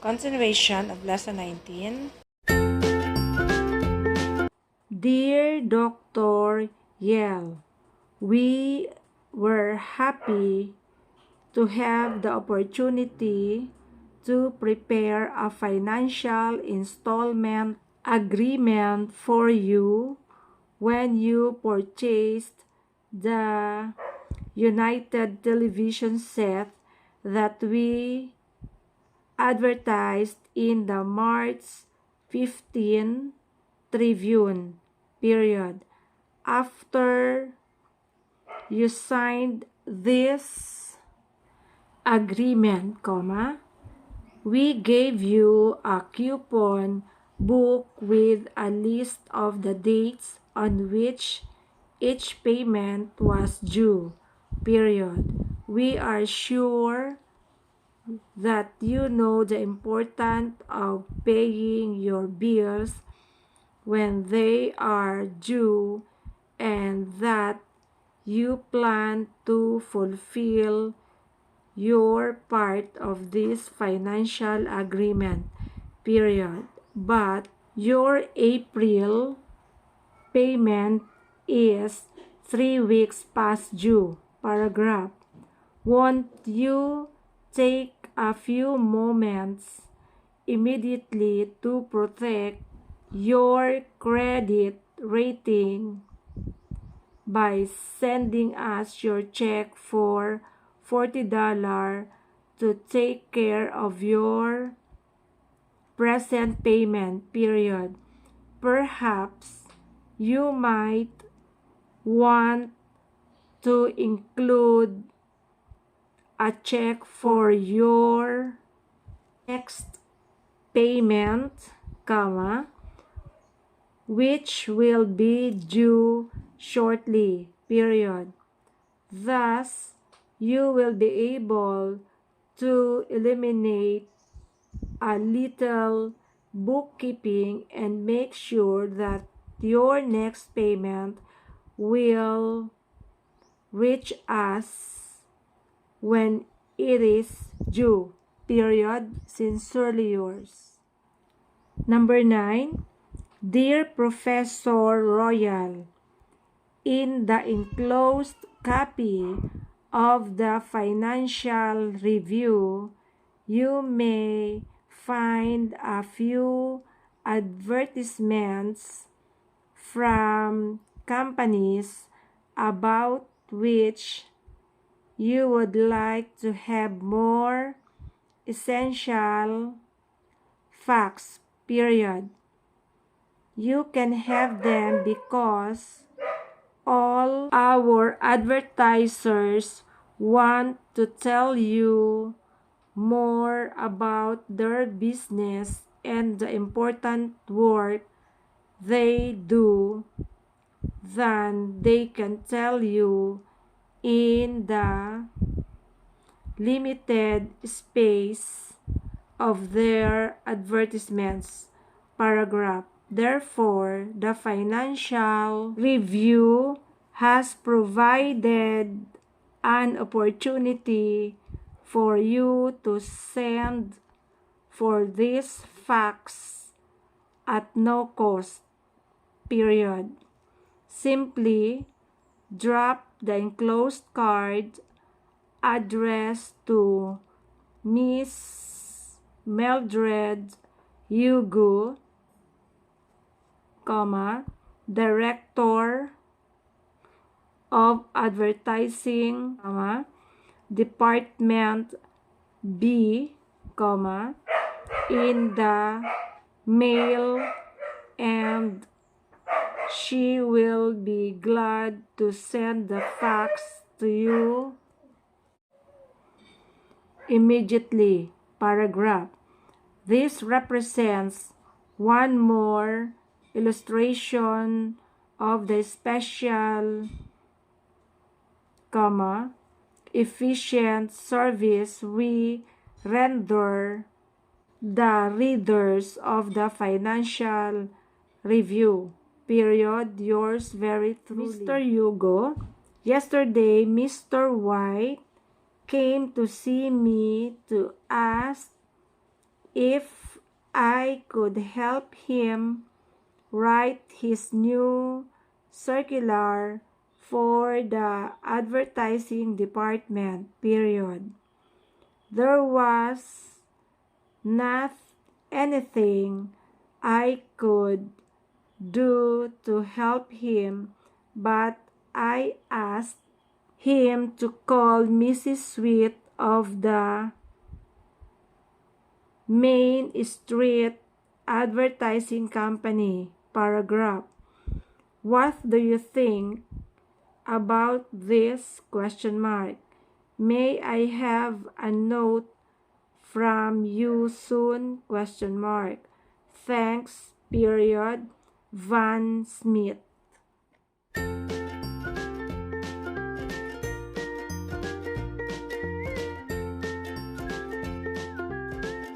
Continuation of Lesson 19. Dear Dr. Yell, we were happy to have the opportunity to prepare a financial installment agreement for you when you purchased the United television set that we advertised in the March 15 Tribune period. After you signed this agreement, we gave you a coupon book with a list of the dates on which each payment was due, period. We are sure that you know the importance of paying your bills when they are due and that you plan to fulfill your part of this financial agreement, period. But your April payment is 3 weeks past due, paragraph. Won't you take a few moments immediately to protect your credit rating by sending us your check for $40 to take care of your present payment, period. Perhaps you might want to include a check for your next payment, which will be due shortly, period. Thus, you will be able to eliminate a little bookkeeping and make sure that your next payment will reach us when it is due, period. Sincerely yours. Number 9. Dear Professor Royal, in the enclosed copy of the Financial Review, you may find a few advertisements from companies about which you would like to have more essential facts, period. You can have them because all our advertisers want to tell you more about their business and the important work they do than they can tell you in the limited space of their advertisements, paragraph. Therefore, the Financial Review has provided an opportunity for you to send for these facts at no cost, period. Simply drop the enclosed card addressed to Miss Mildred Hugo, Director of Advertising, Department B, in the mail, and she will be glad to send the fax to you immediately, paragraph. This represents one more illustration of the special, efficient service we render the readers of the Financial Review, period. Yours very truly, Mr. Hugo. Yesterday, Mr. White came to see me to ask if I could help him write his new circular for the advertising department, period. There was not anything I could do to help him, but I asked him to call Mrs. Sweet of the Main Street Advertising Company, paragraph. What do you think about this? Question mark. May I have a note from you soon? Question mark. Thanks, period. Van Smith.